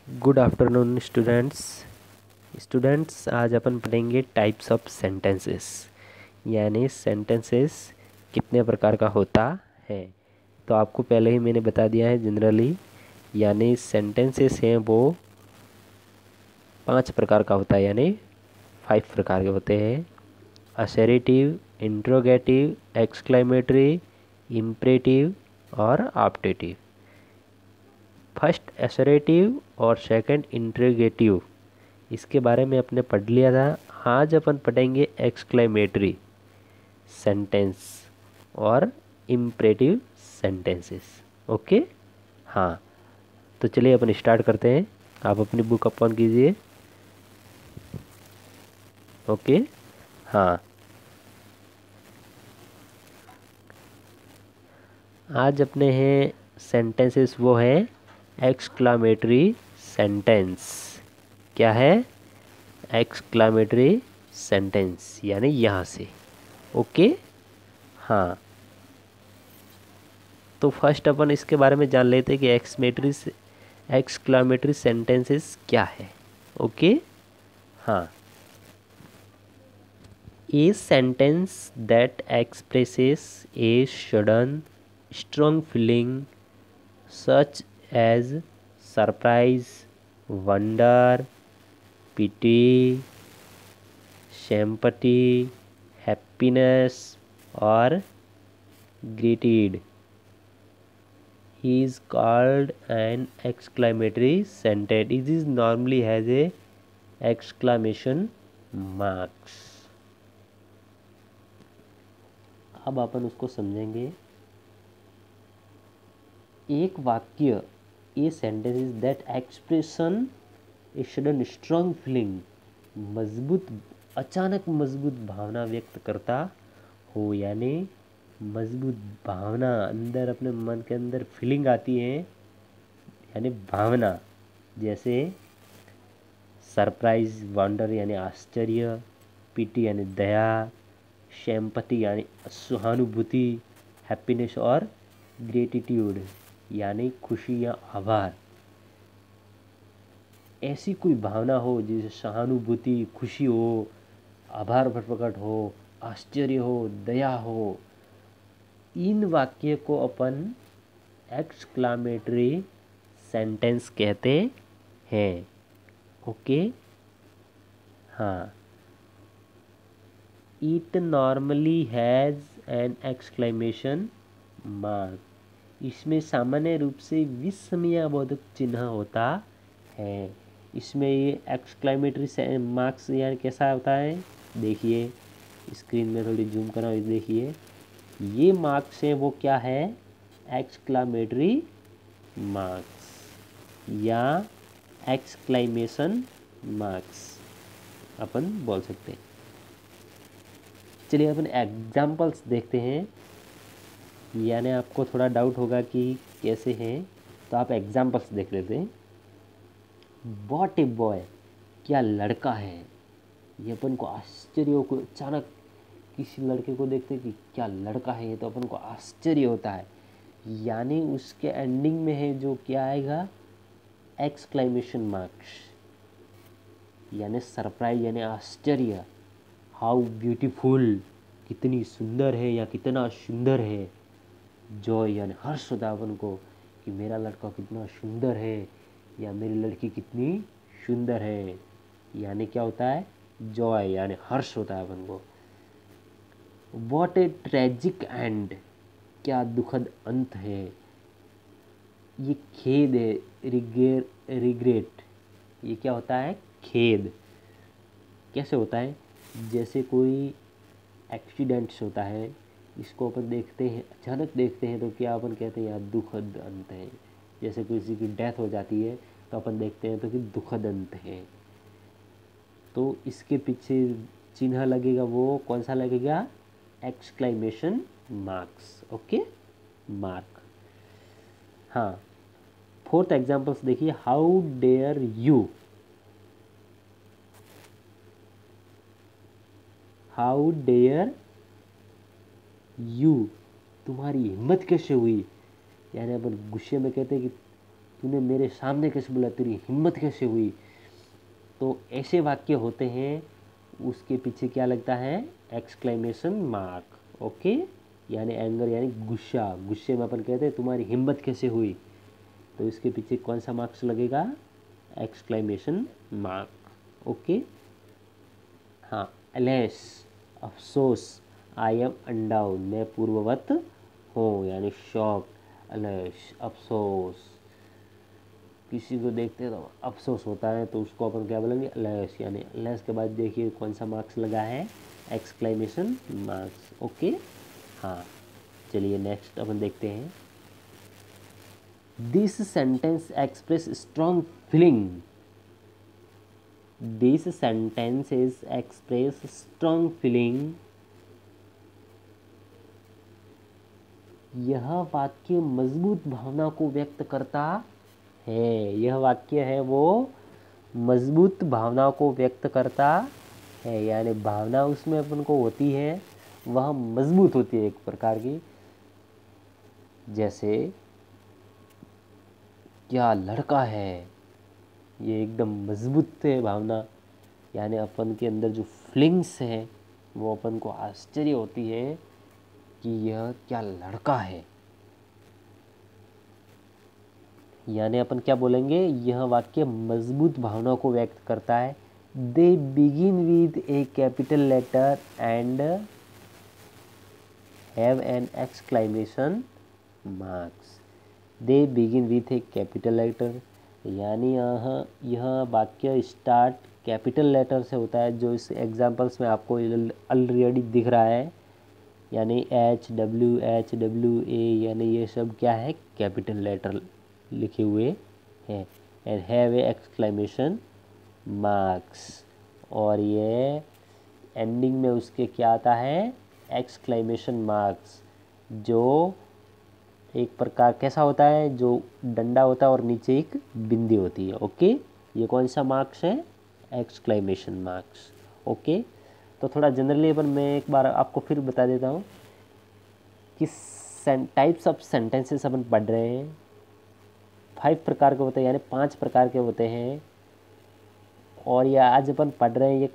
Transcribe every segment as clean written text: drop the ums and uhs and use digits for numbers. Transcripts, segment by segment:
Good afternoon students आज अपन पढ़ेंगे types of sentences, यानी सेंटेंसेस कितने प्रकार का होता है। तो आपको पहले ही मैंने बता दिया है जनरली, यानी सेंटेंसेस हैं वो 5 प्रकार का होता है, यानी 5 प्रकार के होते हैं। असर्टिव, इंट्रोगेटिव, एक्सक्लेमेटरी, इम्परेटिव और ऑप्टेटिव। फर्स्ट असर्टिव और सेकंड इंट्रोगेटिव, इसके बारे में अपने पढ़ लिया था। आज अपन पढ़ेंगे एक्सक्लेमेटरी सेंटेंस और इम्परेटिव सेंटेंसेस। ओके, हाँ, तो चलिए अपन स्टार्ट करते हैं। आप अपनी बुक ओपन कीजिए। ओके, हाँ, आज अपने हैं सेंटेंसेस वो हैं एक्सक्लामेटरी सेंटेंस। क्या है? एक्सक्लामेटरी सेंटेंस, यानी यहाँ से। ओके, हाँ, तो फर्स्ट अपन इसके बारे में जान लेते हैं कि एक्सक्लामेटरी सेंटेंसेस क्या है। ओके, हाँ, a sentence that expresses a sudden strong feeling such as surprise, wonder, pity, sympathy, happiness or gratitude is called an exclamatory sentence. It is normally has a exclamation marks. अब अपन उसको समझेंगे। एक वाक्य, a sentence is that expression a sudden strong feeling, मजबूत, अचानक मजबूत भावना व्यक्त करता हो, यानी मजबूत भावना अंदर अपने मन के अंदर फीलिंग आती है, यानी भावना, जैसे सरप्राइज, वंडर यानी आश्चर्य, पीटी यानी दया, सिंपैथी यानी सहानुभूति, हैप्पीनेस और ग्रेटिट्यूड यानी खुशी या आभार। ऐसी कोई भावना हो जैसे सहानुभूति, खुशी हो, आभार प्रकट हो, आश्चर्य हो, दया हो, इन वाक्य को अपन एक्सक्लामेटरी सेंटेंस कहते हैं। ओके, हाँ, it normally has an exclamation mark, इसमें सामान्य रूप से विस्मयाबोधक चिन्ह होता है। इसमें ये एक्सक्लेमेटरी मार्क्स यानी कैसा होता है, देखिए स्क्रीन में थोड़ी जूम करा, देखिए ये मार्क्स हैं वो क्या है, एक्सक्लेमेटरी मार्क्स या एक्सक्लेमेशन मार्क्स अपन बोल सकते हैं। चलिए अपन एग्जाम्पल्स देखते हैं, यानी आपको थोड़ा डाउट होगा कि कैसे हैं, तो आप एग्जाम्पल्स देख लेते हैं। व्हाट ए बॉय, क्या लड़का है। ये अपन को आश्चर्य को, अचानक किसी लड़के को देखते कि क्या लड़का है ये, तो अपन को आश्चर्य होता है, यानी उसके एंडिंग में है जो क्या आएगा, एक्सक्लेमेशन मार्क्स, यानी सरप्राइज यानी आश्चर्य, हाउ ब्यूटीफुल, कितनी सुंदर है या कितना सुंदर है, जॉय यानी हर्ष होता है अपन को कि मेरा लड़का कितना सुंदर है या मेरी लड़की कितनी सुंदर है, यानी क्या होता है, जॉय यानी हर्ष होता है अपन को। व्हाट ए ट्रेजिक एंड, क्या दुखद अंत है। ये खेद है, रिग्रेट, ये क्या होता है, खेद। कैसे होता है, जैसे कोई एक्सीडेंट्स होता है, इसको अपन देखते हैं, अचानक देखते हैं तो क्या अपन कहते हैं यार दुखद अंत है। जैसे किसी की डेथ हो जाती है तो अपन देखते हैं तो कि दुखद अंत है, तो इसके पीछे चिन्ह लगेगा, वो कौन सा लगेगा, एक्सक्लेमेशन मार्क्स। ओके, मार्क, हाँ। फोर्थ एग्जाम्पल्स देखिए, how dare you, how dare you, तुम्हारी हिम्मत कैसे हुई, यानी अपन गुस्से में कहते हैं कि तूने मेरे सामने कैसे बोला, तेरी हिम्मत कैसे हुई। तो ऐसे वाक्य होते हैं, उसके पीछे क्या लगता है, एक्सक्लेमेशन मार्क। ओके, यानी एंगर यानी गुस्सा, गुस्से में अपन कहते हैं तुम्हारी हिम्मत कैसे हुई, तो इसके पीछे कौन सा मार्क्स लगेगा, एक्सक्लेमेशन मार्क। ओके, हाँ, एलेस अफसोस, आई एम अनडाउन, मैं पूर्ववत हूँ, यानी शॉक, एलेस अफसोस। किसी को देखते तो अफसोस होता है तो उसको अपन क्या बोलेंगे, एलेस, यानी एलेस के बाद देखिए कौन सा मार्क्स लगा है, एक्सक्लेमेशन मार्क्स। ओके, हाँ, चलिए नेक्स्ट अपन देखते हैं। This sentence express strong feeling, this sentence is express strong feeling, यह वाक्य मजबूत भावना को व्यक्त करता है, यह वाक्य है वो मजबूत भावना को व्यक्त करता है, यानी भावना उसमें अपन को होती है वह मजबूत होती है एक प्रकार की। जैसे क्या लड़का है, ये एकदम मजबूत है भावना, यानी अपन के अंदर जो फीलिंग्स है वो अपन को आश्चर्य होती है कि यह क्या लड़का है, यानी अपन क्या बोलेंगे, यह वाक्य मजबूत भावना को व्यक्त करता है। They begin with a capital letter and have an exclamation marks, they begin with a capital letter, यानी यह वाक्य स्टार्ट कैपिटल लेटर से होता है, जो इस एग्जांपल्स में आपको ऑलरेडी दिख रहा है, यानी HWA, यानी ये सब क्या है, कैपिटल लेटर लिखे हुए हैं। And have a exclamation marks, और ये एंडिंग में उसके क्या आता है, एक्सक्लेमेशन मार्क्स, जो एक प्रकार कैसा होता है, जो डंडा होता है और नीचे एक बिंदी होती है। ओके, ये कौन सा मार्क्स है, एक्सक्लेमेशन मार्क्स। ओके, तो थोड़ा जनरली अपन मैं एक बार आपको फिर बता देता हूँ कि टाइप्स ऑफ सेंटेंसेस अपन पढ़ रहे हैं, 5 प्रकार के होते हैं, यानी 5 प्रकार के होते हैं, और ये आज अपन पढ़ रहे हैं ये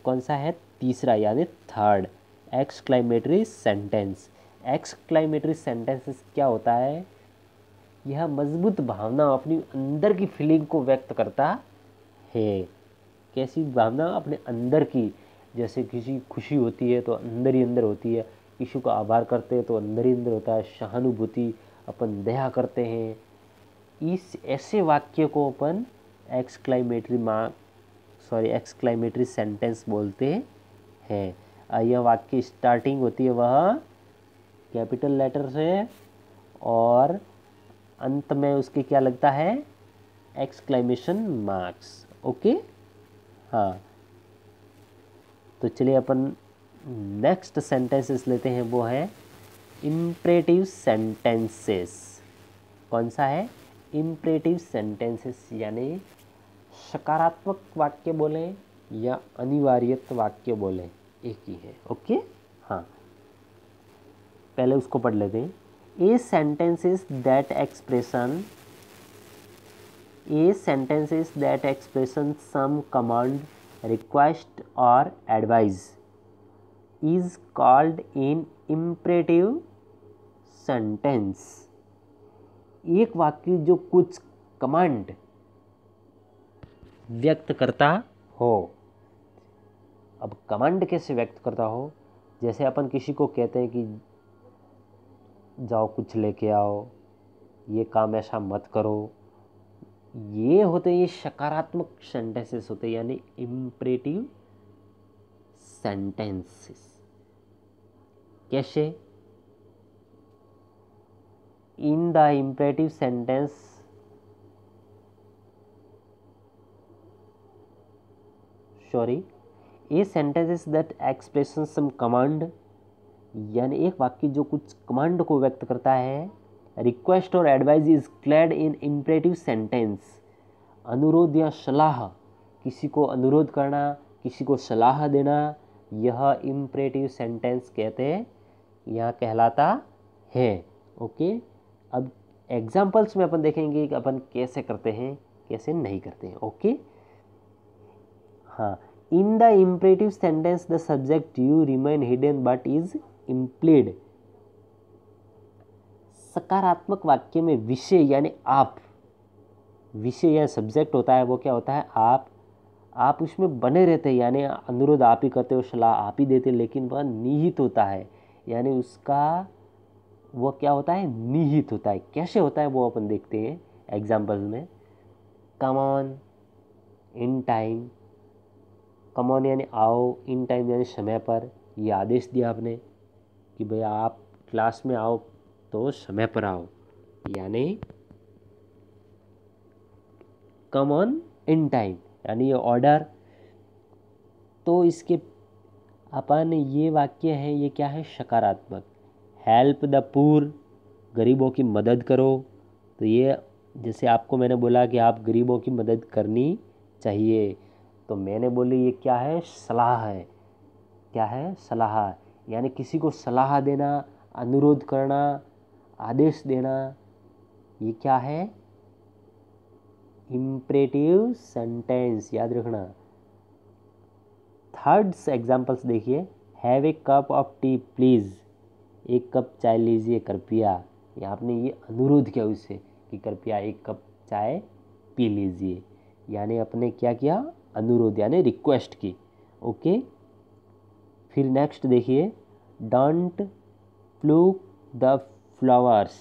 कौन सा है, तीसरा, यानी third, exclamatory sentence. Exclamatory sentences क्या होता है, यह मजबूत भावना अपनी अंदर की फीलिंग को व्यक्त करता है। कैसी भावना, अपने अंदर की, जैसे किसी खुशी होती है तो अंदर ही अंदर होती है, किसी को आभार करते हैं तो अंदर ही अंदर होता है, सहानुभूति, अपन दया करते हैं, इस ऐसे वाक्य को अपन एक्सक्लेमेटरी सेंटेंस बोलते हैं। यह वाक्य स्टार्टिंग होती है वह कैपिटल लेटर से, और अंत में उसके क्या लगता है, एक्सक्लेमेशन मार्क्स। ओके, हाँ, तो चलिए अपन नेक्स्ट सेंटेंसेस लेते हैं, वो है इम्परेटिव सेंटेंसेस। कौन सा है, इम्परेटिव सेंटेंसेस, यानी सकारात्मक वाक्य बोले या अनिवार्यत वाक्य बोले, एक ही है। ओके, हाँ, पहले उसको पढ़ लेते हैं। A sentences that expression some command, request और advice is called in imperative sentence. एक वाक्य जो कुछ कमांड व्यक्त करता हो। अब कमांड कैसे व्यक्त करता हो, जैसे अपन किसी को कहते हैं कि जाओ कुछ लेके आओ, ये काम ऐसा मत करो, ये होते ये सकारात्मक सेंटेंसेस होते, यानी इम्परेटिव सेंटेंसेस। कैसे, in the imperative sentence a sentences that expression some command, यानी एक वाक्य जो कुछ कमांड को व्यक्त करता है। रिक्वेस्ट और advice is clad in imperative sentence, अनुरोध या सलाह, किसी को अनुरोध करना, किसी को सलाह देना, यह इम्परेटिव सेंटेंस कहते हैं, यह कहलाता है। ओके, अब एग्जाम्पल्स में अपन देखेंगे कि अपन कैसे करते हैं कैसे नहीं करते हैं। ओके, हाँ, in the imperative sentence the subject you remain hidden but is implied. सकारात्मक वाक्य में विषय यानी आप, विषय या सब्जेक्ट होता है वो क्या होता है, आप उसमें बने रहते हैं, यानी अनुरोध आप ही करते हो, सलाह आप ही देते, लेकिन वह निहित होता है, यानी उसका वो क्या होता है, निहित होता है। कैसे होता है वो अपन देखते हैं एग्जाम्पल में। Come on, in time, come on यानी आओ, इन टाइम यानी समय पर। ये आदेश दिया आपने कि भैया आप क्लास में आओ तो समय पर आओ, यानी कम ऑन इन टाइम, यानी ये ऑर्डर। तो इसके अपन ये वाक्य है, ये क्या है, सकारात्मक। हेल्प द पुअर, गरीबों की मदद करो। तो ये जैसे आपको मैंने बोला कि आप गरीबों की मदद करनी चाहिए, तो मैंने बोली ये क्या है, सलाह है। क्या है, सलाह, यानी किसी को सलाह देना, अनुरोध करना, आदेश देना, ये क्या है, इम्परेटिव सेंटेंस, याद रखना। थर्ड एग्जाम्पल्स देखिए, have a cup of T please, एक कप चाय लीजिए कृपया। ये आपने ये अनुरोध किया उससे कि कृपया एक कप चाय पी लीजिए, यानी अपने क्या किया, अनुरोध यानी रिक्वेस्ट की। ओके, फिर नेक्स्ट देखिए, डोंट प्लूक द फ्लावर्स,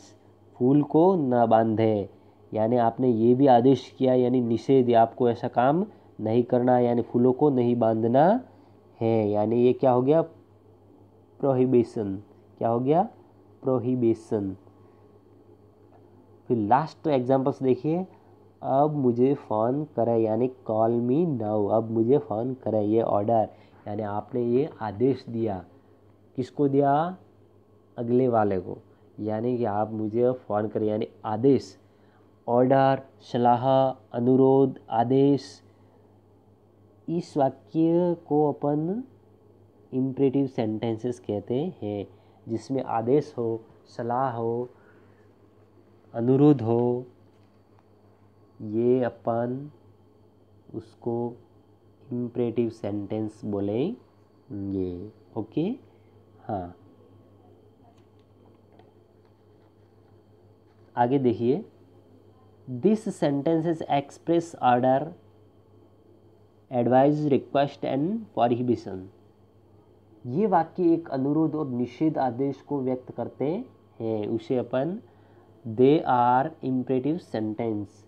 फूल को न बांधे, यानी आपने ये भी आदेश किया, यानी निषेध, आपको ऐसा काम नहीं करना, यानी फूलों को नहीं बांधना है, यानी ये क्या हो गया, प्रोहिबिशन। क्या हो गया, प्रोहिबिशन। फिर लास्ट एग्जांपल्स देखिए, अब मुझे फ़ोन करें, यानी कॉल मी नाउ, अब मुझे फ़ोन करें, ये ऑर्डर, यानी आपने ये आदेश दिया, किसको दिया, अगले वाले को, यानी कि आप मुझे फ़ोन करें, यानी आदेश, ऑर्डर, सलाह, अनुरोध, आदेश। इस वाक्य को अपन इम्परेटिव सेंटेंसेस कहते हैं, जिसमें आदेश हो, सलाह हो, अनुरोध हो, ये अपन उसको इम्परेटिव सेंटेंस बोलेंगे। ओके, हाँ, आगे देखिए, this sentences express order, advice, request and prohibition. ये वाक्य एक अनुरोध और निषेध आदेश को व्यक्त करते हैं, उसे अपन दे आर इम्परेटिव सेंटेंस,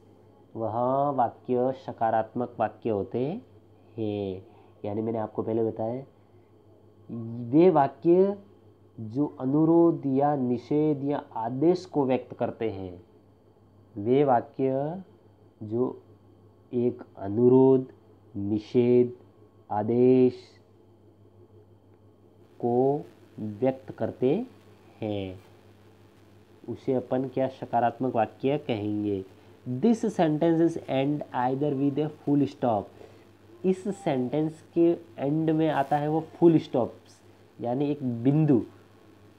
वह वाक्य सकारात्मक वाक्य होते हैं। यानी मैंने आपको पहले बताया, वे वाक्य जो अनुरोध या निषेध या आदेश को व्यक्त करते हैं, वे वाक्य जो एक अनुरोध, निषेध, आदेश को व्यक्त करते हैं, उसे अपन क्या, सकारात्मक वाक्य कहेंगे। This sentences and either with a full stop, इस सेंटेंस के एंड में आता है वो फुल स्टॉप्स, यानी एक बिंदु,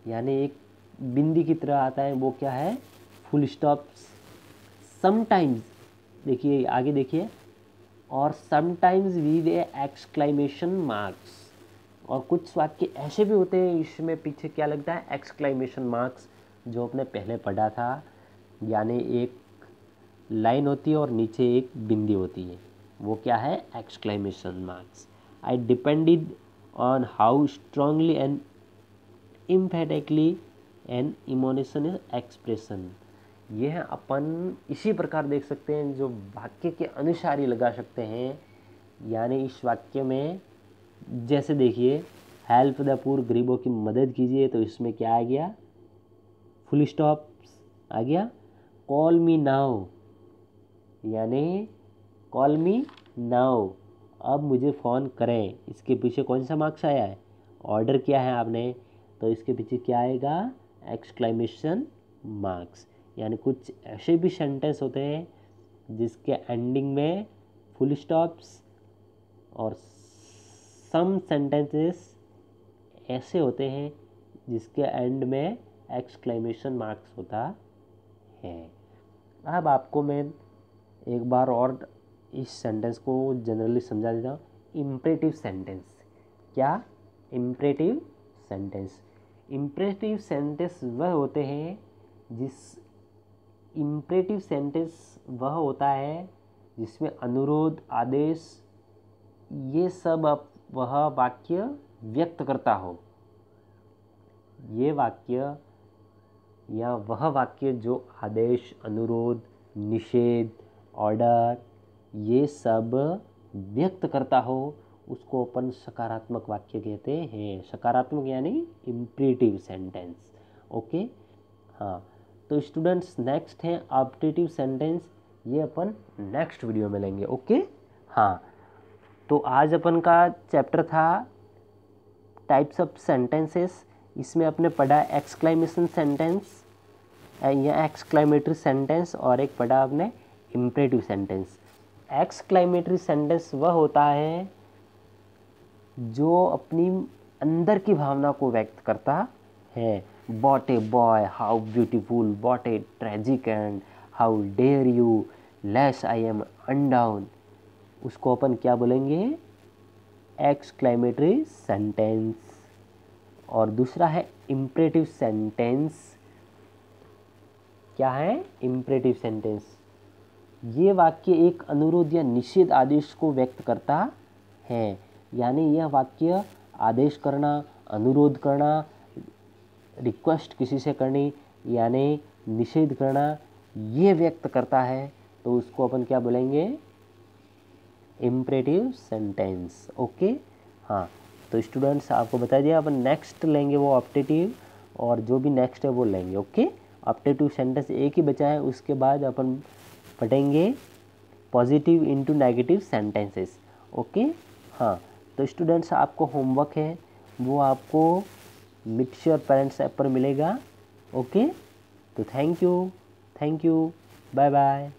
यानी एक बिंदी की तरह आता है, वो क्या है, फुल स्टॉप्स। समटाइम्स, देखिए आगे देखिए, और sometimes with A exclamation marks, और कुछ वाक्य ऐसे भी होते हैं इसमें पीछे क्या लगता है, एक्सक्लेमेशन मार्क्स, जो आपने पहले पढ़ा था, यानी एक लाइन होती है और नीचे एक बिंदी होती है, वो क्या है, exclamation marks. I depended on how strongly and emphatically an emotional expression. यह अपन इसी प्रकार देख सकते हैं, जो वाक्य के अनुसार ही लगा सकते हैं, यानी इस वाक्य में जैसे देखिए, हेल्प द पुअर, गरीबों की मदद कीजिए, तो इसमें क्या आ गया, फुल स्टॉप आ गया। कॉल मी नाउ, यानी कॉल मी नाउ, अब मुझे फ़ोन करें, इसके पीछे कौन सा मार्क्स आया है, ऑर्डर किया है आपने, तो इसके पीछे क्या आएगा, एक्सक्लेमेशन मार्क्स। यानी कुछ ऐसे भी सेंटेंस होते हैं जिसके एंडिंग में फुल स्टॉप्स, और सम सेंटेंसेस ऐसे होते हैं जिसके एंड में एक्सक्लेमेशन मार्क्स होता हैं। अब आपको मैं एक बार और इस सेंटेंस को जनरली समझा देता हूँ। इम्परेटिव सेंटेंस, क्या? Imperative sentence. इम्परेटिव सेंटेंस वह होते हैं इम्परेटिव सेंटेंस वह होता है जिसमें अनुरोध, आदेश, ये सब वह वाक्य व्यक्त करता हो। ये वाक्य या वह वाक्य जो आदेश, अनुरोध, निषेध, ऑर्डर ये सब व्यक्त करता हो, उसको अपन सकारात्मक वाक्य कहते हैं। सकारात्मक यानी इम्परेटिव सेंटेंस। ओके, हाँ। तो स्टूडेंट्स नेक्स्ट है ऑब्जेक्टिव सेंटेंस, ये अपन नेक्स्ट वीडियो में लेंगे। ओके, हाँ। तो आज अपन का चैप्टर था टाइप्स ऑफ सेंटेंसेस। इसमें अपने पढ़ा एक्सक्लेमेशन सेंटेंस या एक्सक्लेमेटरी सेंटेंस, और एक पढ़ा आपने इम्परेटिव सेंटेंस। एक्सक्लेमेटरी सेंटेंस वह होता है जो अपनी अंदर की भावना को व्यक्त करता है। What a boy, how beautiful, what a tragic and how dare you, lest I am undone। उसको अपन क्या बोलेंगे? Exclamatory sentence. और दूसरा है इम्परेटिव सेंटेंस। क्या है? Imperative sentence. ये वाक्य एक अनुरोध या निषेध आदेश को व्यक्त करता है, यानी यह वाक्य आदेश करना, अनुरोध करना, रिक्वेस्ट किसी से करनी, यानी निषेध करना, ये व्यक्त करता है, तो उसको अपन क्या बोलेंगे? Imperative sentence. ओके, हाँ। तो स्टूडेंट्स आपको बता दिया, अपन नेक्स्ट लेंगे वो ऑप्टेटिव, और जो भी नेक्स्ट है वो लेंगे। ओके, ऑप्टेटिव सेंटेंस एक ही बचा है, उसके बाद अपन पढ़ेंगे positive into negative sentences. Okay, हाँ। तो स्टूडेंट्स आपको होमवर्क है, वो आपको मिक्सचर पेरेंट्स ऐप पर मिलेगा। ओके, तो थैंक यू, बाय बाय।